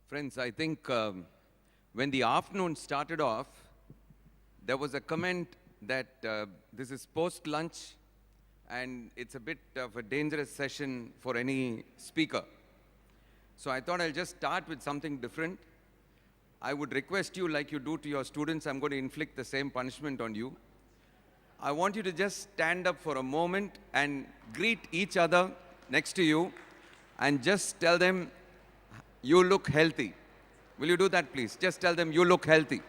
Friends, I think when the afternoon started off, there was a comment that this is post-lunch and it's a bit of a dangerous session for any speaker. So I thought I'll just start with something different. I would request you, like you do to your students, I'm going to inflict the same punishment on you. I want you to just stand up for a moment and greet each other next to you and just tell them, you look healthy. Will you do that, please? Just tell them, you look healthy.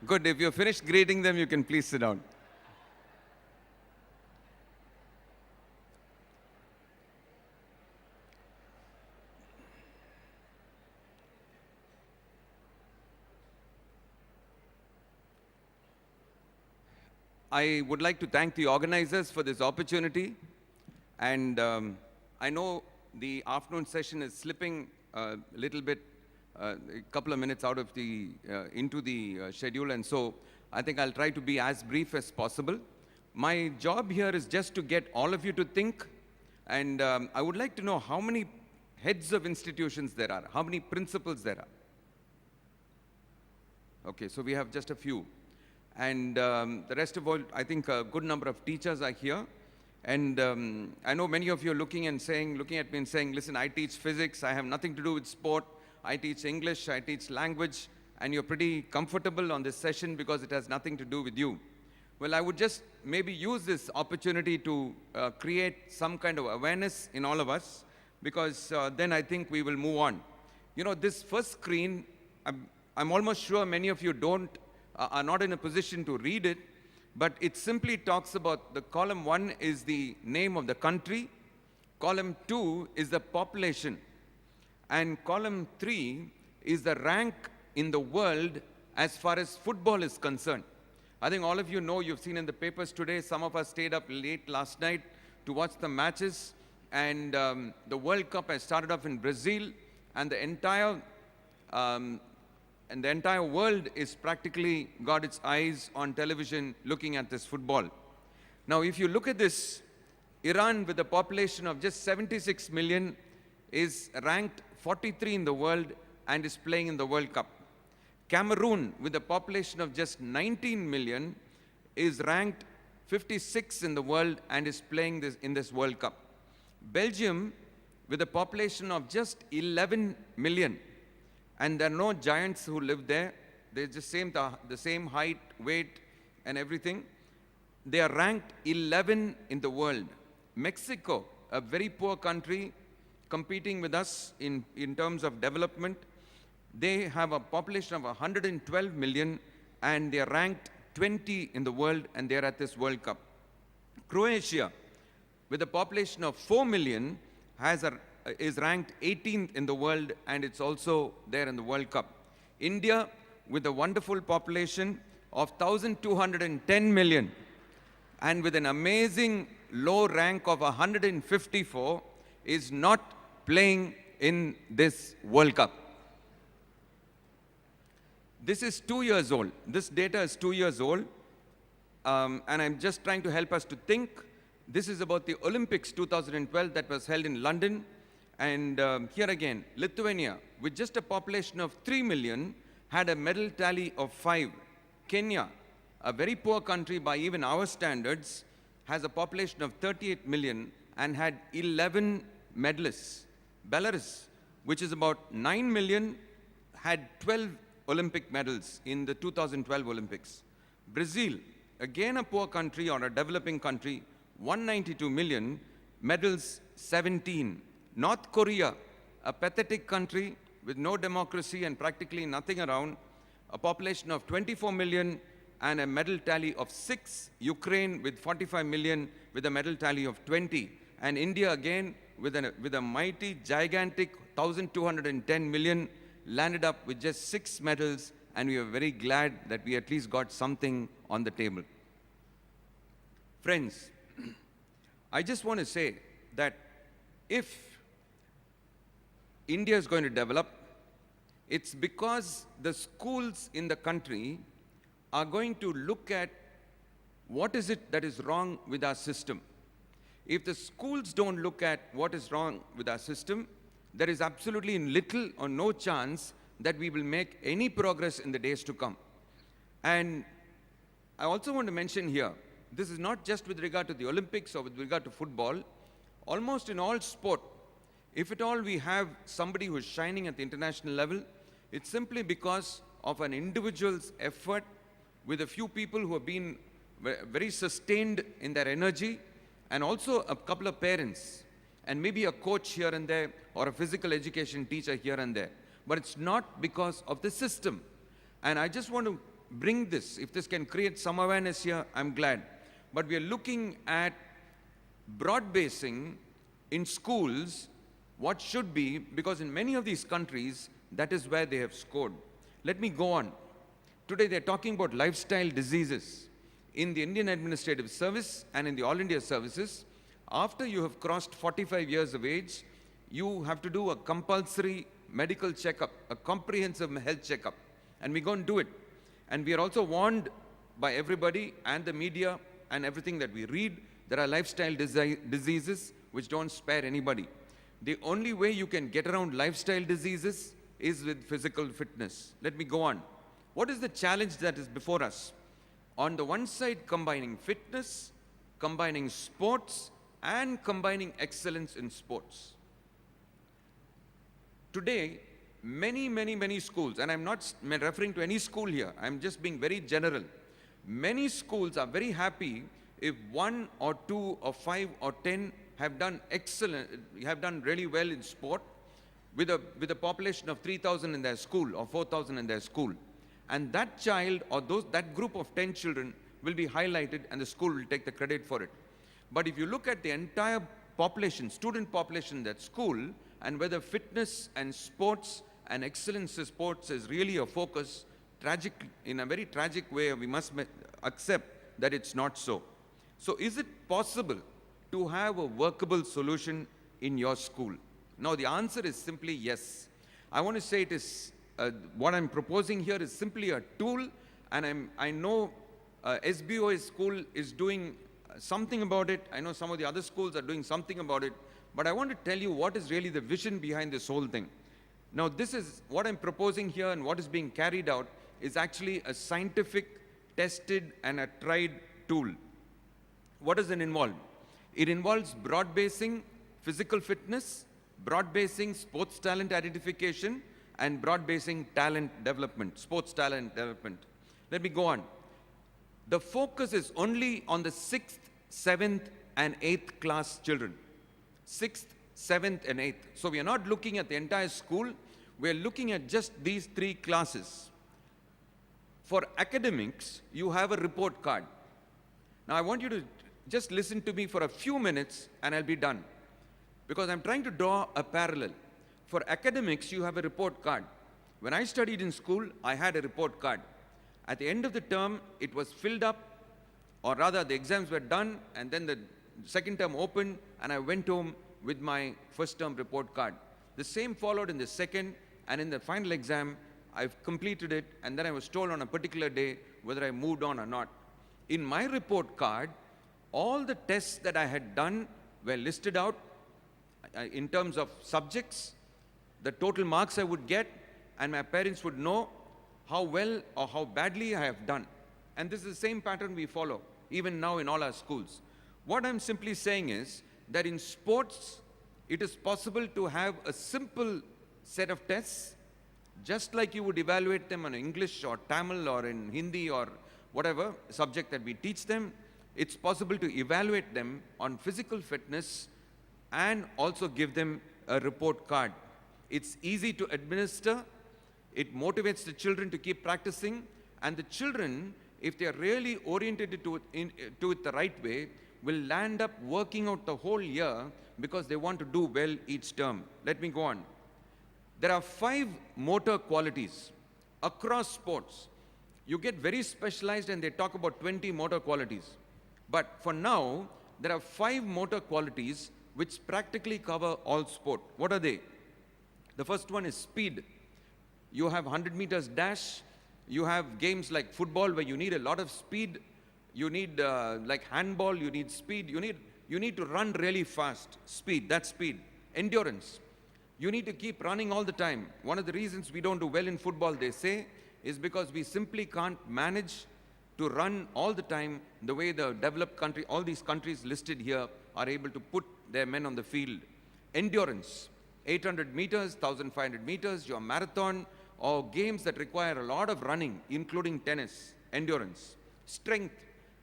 Good. If you're finished greeting them, you can please sit down. I would like to thank the organizers for this opportunity. And I know the afternoon session is slipping a little bit, a couple of minutes out of the, into the schedule. And so I think I'll try to be as brief as possible. My job here is just to get all of you to think. And I would like to know how many heads of institutions there are, how many principals there are. Okay, so we have just a few. And the rest of all, I think a good number of teachers are here. And I know many of you are looking at me and saying, listen, I teach physics, I have nothing to do with sport, I teach English, I teach language, and you're pretty comfortable on this session because it has nothing to do with you. Well, I would just maybe use this opportunity to create some kind of awareness in all of us, because then I think we will move on. You know, this first screen, I'm almost sure many of you are not in a position to read it, but it simply talks about the column 1 is the name of the country, column 2 is the population, and column 3 is the rank in the world as far as football is concerned. I think all of you know, you've seen in the papers today, some of us stayed up late last night to watch the matches, and the World Cup has started off in Brazil, and the entire world is practically got its eyes on television looking at this football. Now, if you look at this, Iran with a population of just 76 million is ranked 43 in the world and is playing in the World Cup. Cameroon with a population of just 19 million is ranked 56 in the world and is playing in this World Cup. Belgium with a population of just 11 million, and there are no giants who live there. They're just the same height, weight, and everything. They are ranked 11 in the world. Mexico, a very poor country, competing with us in terms of development, they have a population of 112 million, and they are ranked 20 in the world, and they are at this World Cup. Croatia, with a population of 4 million, is ranked 18th in the world, and it's also there in the World Cup. India, with a wonderful population of 1,210 million, and with an amazing low rank of 154, is not playing in this World Cup. This is 2 years old. This data is 2 years old, and I'm just trying to help us to think. This is about the Olympics 2012 that was held in London. And here again, Lithuania, with just a population of 3 million, had a medal tally of 5. Kenya, a very poor country by even our standards, has a population of 38 million and had 11 medalists. Belarus, which is about 9 million, had 12 Olympic medals in the 2012 Olympics. Brazil, again a poor country or a developing country, 192 million, medals 17. North Korea, a pathetic country with no democracy and practically nothing around, a population of 24 million and a medal tally of 6. Ukraine with 45 million with a medal tally of 20. And India again with a mighty, gigantic 1,210 million, landed up with just 6 medals, and we are very glad that we at least got something on the table. Friends, I just want to say that if India is going to develop, it's because the schools in the country are going to look at what is it that is wrong with our system. If the schools don't look at what is wrong with our system, there is absolutely little or no chance that we will make any progress in the days to come. And I also want to mention here, this is not just with regard to the Olympics or with regard to football. Almost in all sport, if at all we have somebody who is shining at the international level, it's simply because of an individual's effort with a few people who have been very sustained in their energy, and also a couple of parents, and maybe a coach here and there, or a physical education teacher here and there. But it's not because of the system. And I just want to bring this. If this can create some awareness here, I'm glad. But we are looking at broad basing in schools what should be, because in many of these countries, that is where they have scored. Let me go on. Today they're talking about lifestyle diseases. In the Indian Administrative Service and in the All India Services, after you have crossed 45 years of age, you have to do a compulsory medical checkup, a comprehensive health checkup. And we're going to do it. And we are also warned by everybody and the media and everything that we read, there are lifestyle diseases which don't spare anybody. The only way you can get around lifestyle diseases is with physical fitness. Let me go on. What is the challenge that is before us? On the one side, combining fitness, combining sports, and combining excellence in sports. Today, many schools, and I'm not referring to any school here, I'm just being very general. Many schools are very happy if 1 or 2 or 5 or 10 have done excellent, have done really well in sport with a population of 3,000 in their school or 4,000 in their school. And that child or that group of 10 children will be highlighted and the school will take the credit for it. But if you look at the entire population, student population in that school, and whether fitness and sports and excellence in sports is really a focus, in a very tragic way, we must accept that it's not so. So is it possible to have a workable solution in your school? Now the answer is simply yes. I want to say it is, what I'm proposing here is simply a tool, and I know SBOA school is doing something about it. I know some of the other schools are doing something about it, but I want to tell you what is really the vision behind this whole thing. Now this is what I'm proposing here, and what is being carried out is actually a scientific, tested and a tried tool. What does it involve? It involves broad basing physical fitness, broad basing sports talent identification, and broad basing talent development, sports talent development. Let me go on. The focus is only on the 6th, 7th, and 8th class children. 6th, 7th, and 8th. So we are not looking at the entire school. We are looking at just these 3 classes. For academics, you have a report card. Now I want you to just listen to me for a few minutes and I'll be done. Because I'm trying to draw a parallel. For academics, you have a report card. When I studied in school, I had a report card. At the end of the term, it was filled up, or rather the exams were done, and then the second term opened, and I went home with my first term report card. The same followed in the second, and in the final exam, I've completed it, and then I was told on a particular day whether I moved on or not. In my report card, all the tests that I had done were listed out in terms of subjects, the total marks I would get, and my parents would know how well or how badly I have done. And this is the same pattern we follow, even now in all our schools. What I'm simply saying is that in sports, it is possible to have a simple set of tests, just like you would evaluate them on English or Tamil or in Hindi or whatever subject that we teach them. It's possible to evaluate them on physical fitness and also give them a report card. It's easy to administer. It motivates the children to keep practicing, and the children, if they are really oriented to it the right way, will land up working out the whole year because they want to do well each term. Let me go on. There are 5 motor qualities across sports. You get very specialized and they talk about 20 motor qualities. But for now, there are 5 motor qualities which practically cover all sport. What are they? The first one is speed. You have 100 meters dash. You have games like football where you need a lot of speed. You need like handball, you need speed. You need to run really fast. Speed, that's speed. Endurance. You need to keep running all the time. One of the reasons we don't do well in football, they say, is because we simply can't manage to run all the time the way the developed country, all these countries listed here are able to put their men on the field. Endurance. 800 meters, 1,500 meters, your marathon, or games that require a lot of running, including tennis. Endurance. Strength.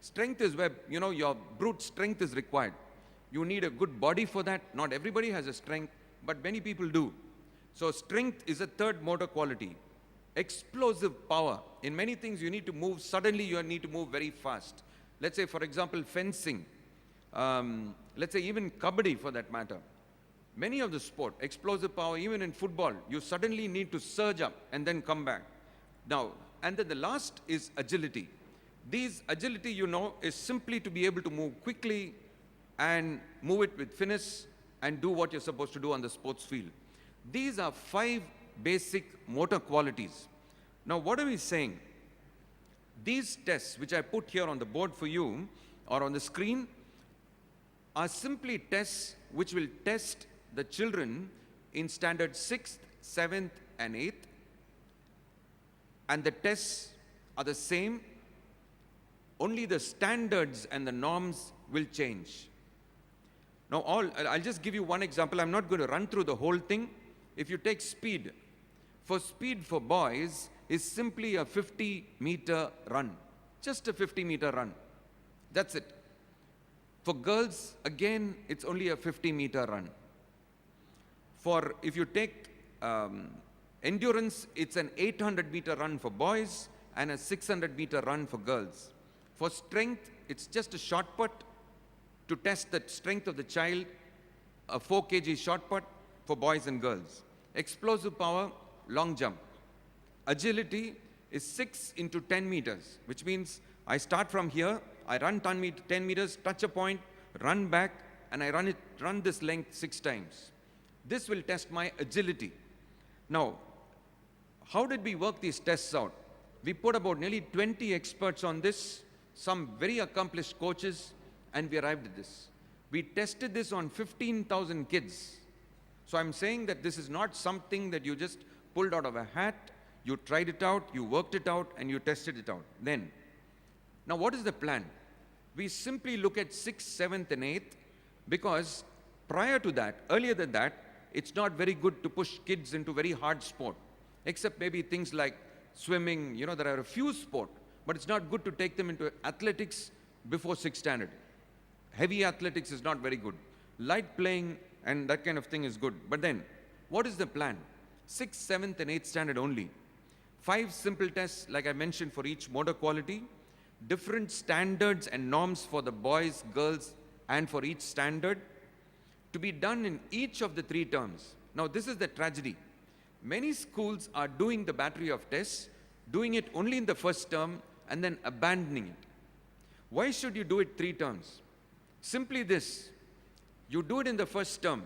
Strength is where, your brute strength is required. You need a good body for that. Not everybody has a strength, but many people do. So strength is a third motor quality. Explosive power. In many things you need to move, suddenly you need to move very fast. Let's say, for example, fencing. Let's say even kabaddi for that matter. Many of the sport, explosive power, even in football, you suddenly need to surge up and then come back. Now, and then the last is agility. These agility, is simply to be able to move quickly and move it with finesse and do what you're supposed to do on the sports field. These are 5 basic motor qualities. Now, what are we saying? These tests, which I put here on the board for you or on the screen, are simply tests which will test the children in standard 6th, 7th, and 8th. And the tests are the same. Only the standards and the norms will change. Now, I'll just give you one example. I'm not going to run through the whole thing. If you take speed, for boys is simply a 50-meter run. Just a 50-meter run. That's it. For girls, again, it's only a 50-meter run. If you take endurance, it's an 800-meter run for boys and a 600-meter run for girls. For strength, it's just a shot put to test the strength of the child, a 4 kg shot put for boys and girls. Explosive power, long jump. Agility is 6 into 10 meters, which means I start from here, I run 10 meters, touch a point, run back, and I run this length 6 times. This will test my agility. Now, how did we work these tests out? We put about nearly 20 experts on this, some very accomplished coaches, and we arrived at this. We tested this on 15,000 kids. So I'm saying that this is not something that you just pulled out of a hat, you tried it out, you worked it out, and you tested it out. Now what is the plan? We simply look at 6th, 7th, and 8th because prior to that, earlier than that, it's not very good to push kids into very hard sport, except maybe things like swimming. There are a few sports, but it's not good to take them into athletics before 6th standard. Heavy athletics is not very good. Light playing and that kind of thing is good. But then, what is the plan? 6th, 7th, and 8th standard only. 5 simple tests, like I mentioned, for each motor quality. Different standards and norms for the boys, girls, and for each standard. To be done in each of the 3 terms. Now, this is the tragedy. Many schools are doing the battery of tests, doing it only in the first term, and then abandoning it. Why should you do it 3 terms? Simply this. You do it in the first term.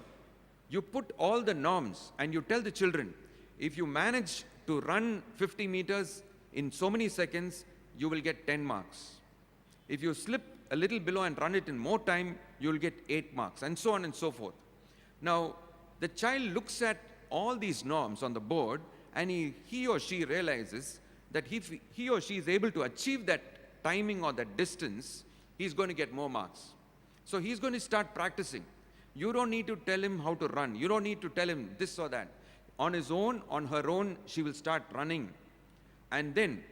You put all the norms and you tell the children, if you manage to run 50 meters in so many seconds, you will get 10 marks. If you slip a little below and run it in more time, you will get 8 marks, and so on and so forth. Now, the child looks at all these norms on the board and he or she realizes that if he or she is able to achieve that timing or that distance, he's going to get more marks. So he's going to start practicing. You don't need to tell him how to run. You don't need to tell him this or that. On his own, on her own, she will start running. And then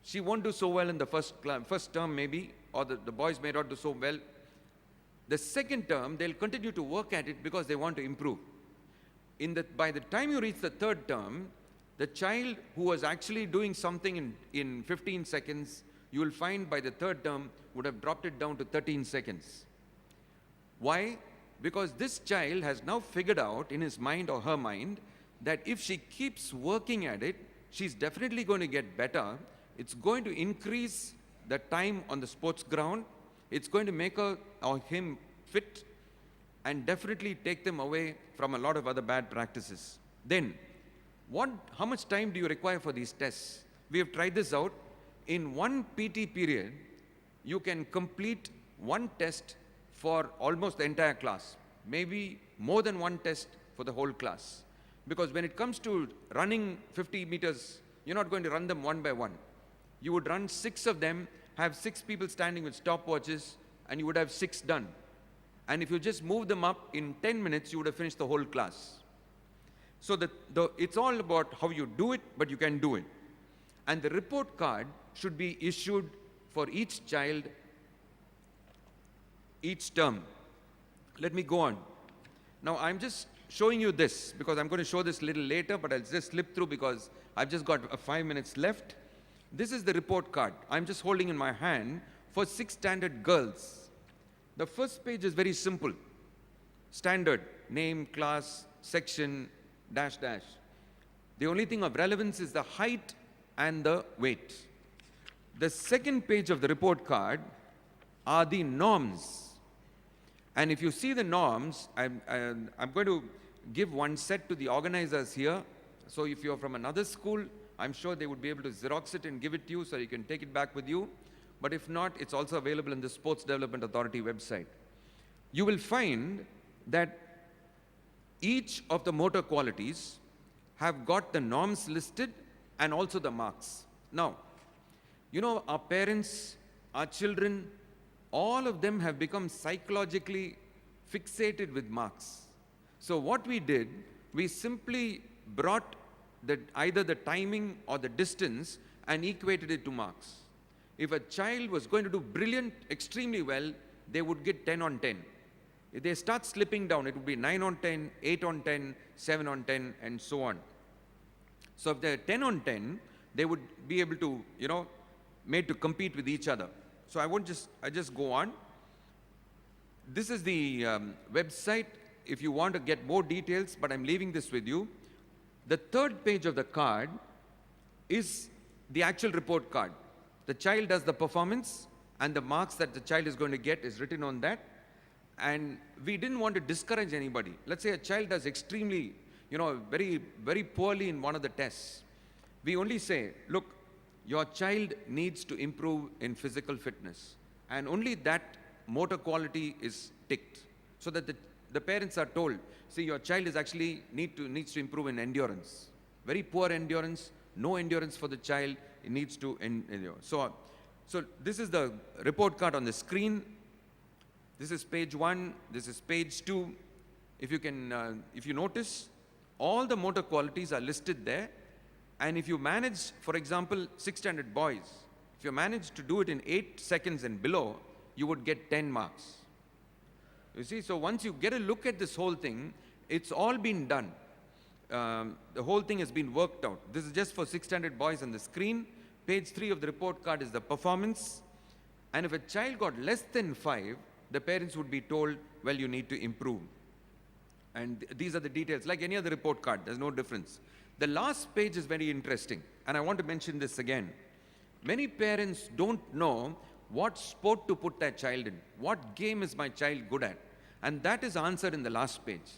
she won't do so well in the first term maybe, or the boys may not do so well. The second term, they'll continue to work at it because they want to improve. By the time you reach the 3rd term, the child who was actually doing something in 15 seconds, you will find by the 3rd term would have dropped it down to 13 seconds. Why? Because this child has now figured out in his mind or her mind that if she keeps working at it, she's definitely going to get better. It's going to increase the time on the sports ground. It's going to make her or him fit. and definitely take them away from a lot of other bad practices. Then, how much time do you require for these tests? We have tried this out. In one PT period, you can complete one test for almost the entire class, maybe more than one test for the whole class. Because when it comes to running 50 meters, you're not going to run them one by one. You would run 6 of them, have 6 people standing with stopwatches, and you would have 6 done. And if you just move them up in 10 minutes, you would have finished the whole class. So it's all about how you do it, but you can do it. And the report card should be issued for each child each term. Let me go on. Now I'm just showing you this because I'm going to show this a little later, but I'll just slip through because I've just got 5 minutes left. This is the report card. I'm just holding in my hand for 6 standard girls. The first page is very simple. Standard, name, class, section, dash, dash. The only thing of relevance is the height and the weight. The second page of the report card are the norms. And if you see the norms, I'm going to give one set to the organizers here. So if you're from another school, I'm sure they would be able to Xerox it and give it to you so you can take it back with you. But if not, it's also available in the Sports Development Authority website. You will find that each of the motor qualities have got the norms listed and also the marks. Now, you know, our parents, our children, all of them have become psychologically fixated with marks. So what we did, we simply brought either the timing or the distance and equated it to marks. If a child was going to do brilliant, extremely well, they would get 10 on 10. If they start slipping down, it would be 9 on 10, 8 on 10, 7 on 10, and so on. So if they're 10 on 10, they would be able to, made to compete with each other. So I just go on. This is the website if you want to get more details, but I'm leaving this with you. The third page of the card is the actual report card. The child does the performance, and the marks that the child is going to get is written on that. And we didn't want to discourage anybody. Let's say a child does extremely, very, very poorly in one of the tests. We only say, look, your child needs to improve in physical fitness. And only that motor quality is ticked. So that the parents are told, see, your child is actually needs to improve in endurance. Very poor endurance, no endurance for the child, it needs to endure. So this is the report card on the screen. This is page 1, this is page 2. If you notice, all the motor qualities are listed there. And if you manage, for example, 6 standard boys, if you manage to do it in 8 seconds and below, you would get 10 marks. You see, so once you get a look at this whole thing, it's all been done. The whole thing has been worked out. This is just for 6 standard boys on the screen. Page 3 of the report card is the performance. And if a child got less than 5, the parents would be told, well, you need to improve. And these are the details, like any other report card, there's no difference. The last page is very interesting, and I want to mention this again. Many parents don't know what sport to put their child in. What game is my child good at? And that is answered in the last page.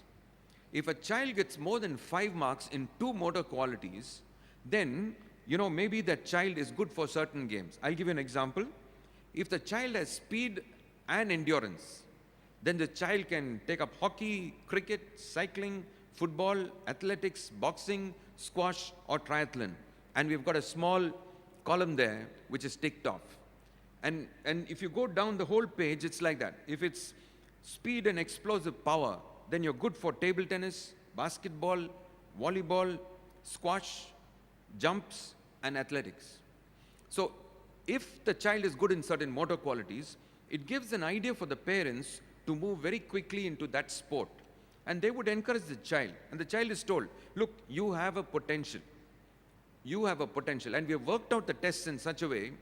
If a child gets more than 5 marks in 2 motor qualities, then, maybe that child is good for certain games. I'll give you an example. If the child has speed and endurance, then the child can take up hockey, cricket, cycling, football, athletics, boxing, squash, or triathlon. And we've got a small column there which is ticked off. And if you go down the whole page, it's like that. If it's speed and explosive power, then you're good for table tennis, basketball, volleyball, squash, jumps, and athletics. So if the child is good in certain motor qualities, it gives an idea for the parents to move very quickly into that sport. And they would encourage the child. And the child is told, look, you have a potential. You have a potential. And we have worked out the tests in such a way,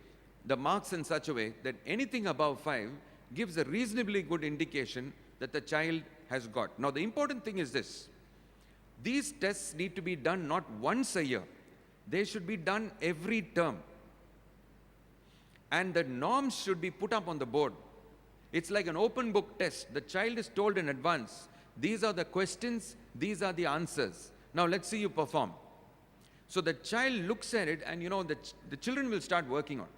the marks in such a way, that anything above 5 gives a reasonably good indication that the child has got. Now, the important thing is this. These tests need to be done not once a year. They should be done every term. And the norms should be put up on the board. It's like an open book test. The child is told in advance, these are the questions, these are the answers. Now let's see you perform. So the child looks at it and the children will start working on.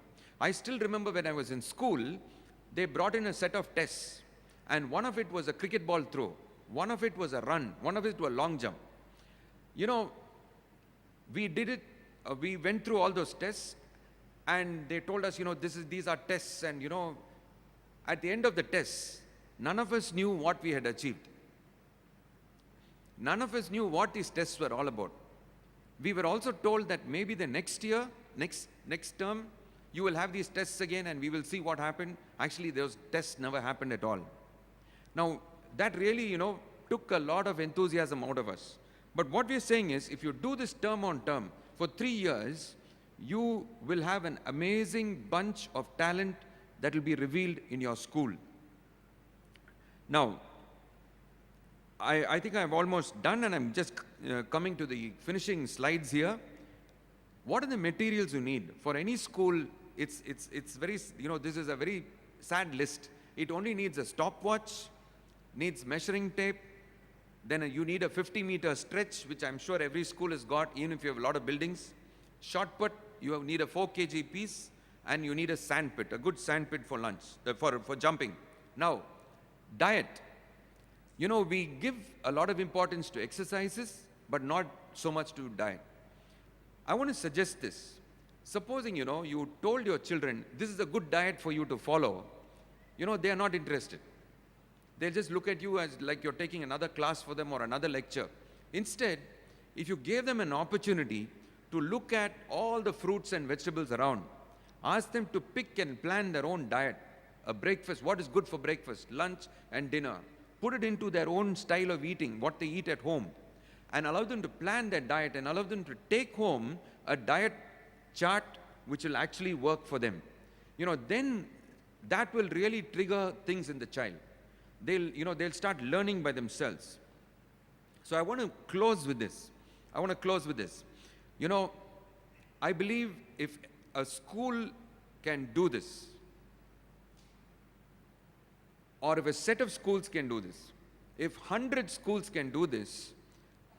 I still remember when I was in school, they brought in a set of tests, and one of it was a cricket ball throw, one of it was a run, one of it was a long jump. We did it, we went through all those tests, and they told us, these are tests, and at the end of the tests, none of us knew what we had achieved. None of us knew what these tests were all about. We were also told that maybe the next year, next term, you will have these tests again and we will see what happened. Actually, those tests never happened at all. Now, that really, took a lot of enthusiasm out of us. But what we're saying is, if you do this term on term for 3 years, you will have an amazing bunch of talent that will be revealed in your school. Now, I think I'm almost done, and I'm just coming to the finishing slides here. What are the materials you need? For any school, it's very, this is a very sad list. It only needs a stopwatch, needs measuring tape, then you need a 50-meter stretch, which I'm sure every school has got, even if you have a lot of buildings. Shot put, you need a 4 kg piece, and you need a sand pit, a good sand pit for lunch, for jumping. Now, diet. We give a lot of importance to exercises, but not so much to diet. I want to suggest this. Supposing, you told your children, this is a good diet for you to follow, they are not interested. They'll just look at you as like you're taking another class for them or another lecture. Instead, if you gave them an opportunity to look at all the fruits and vegetables around, ask them to pick and plan their own diet, a breakfast, what is good for breakfast, lunch and dinner. Put it into their own style of eating, what they eat at home, and allow them to plan their diet and allow them to take home a diet chart which will actually work for them. Then that will really trigger things in the child. They'll start learning by themselves. So I want to close with this. I believe if a school can do this, or if a set of schools can do this, if 100 schools can do this,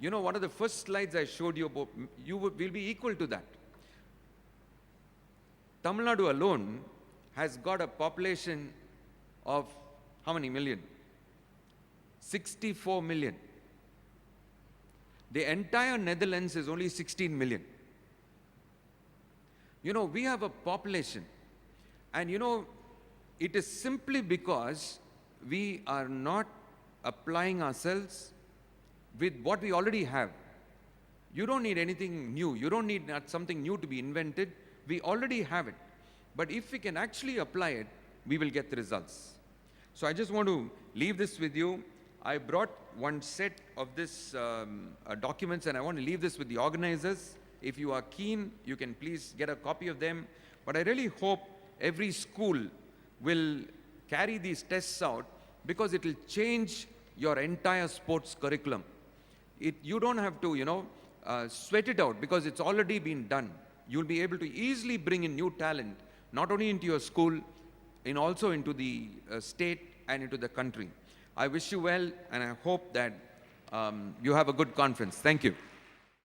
one of the first slides I showed you about, will be equal to that. Tamil Nadu alone has got a population of how many million? 64 million. The entire Netherlands is only 16 million. We have a population, and it is simply because we are not applying ourselves with what we already have. You don't need anything new. You don't need something new to be invented. We already have it. But if we can actually apply it, we will get the results. So I just want to leave this with you. I brought one set of this documents, and I want to leave this with the organizers. If you are keen, you can please get a copy of them. But I really hope every school will carry these tests out, because it will change your entire sports curriculum. You don't have to, sweat it out, because it's already been done. You'll be able to easily bring in new talent, not only into your school, also into the state and into the country. I wish you well, and I hope that you have a good conference. Thank you.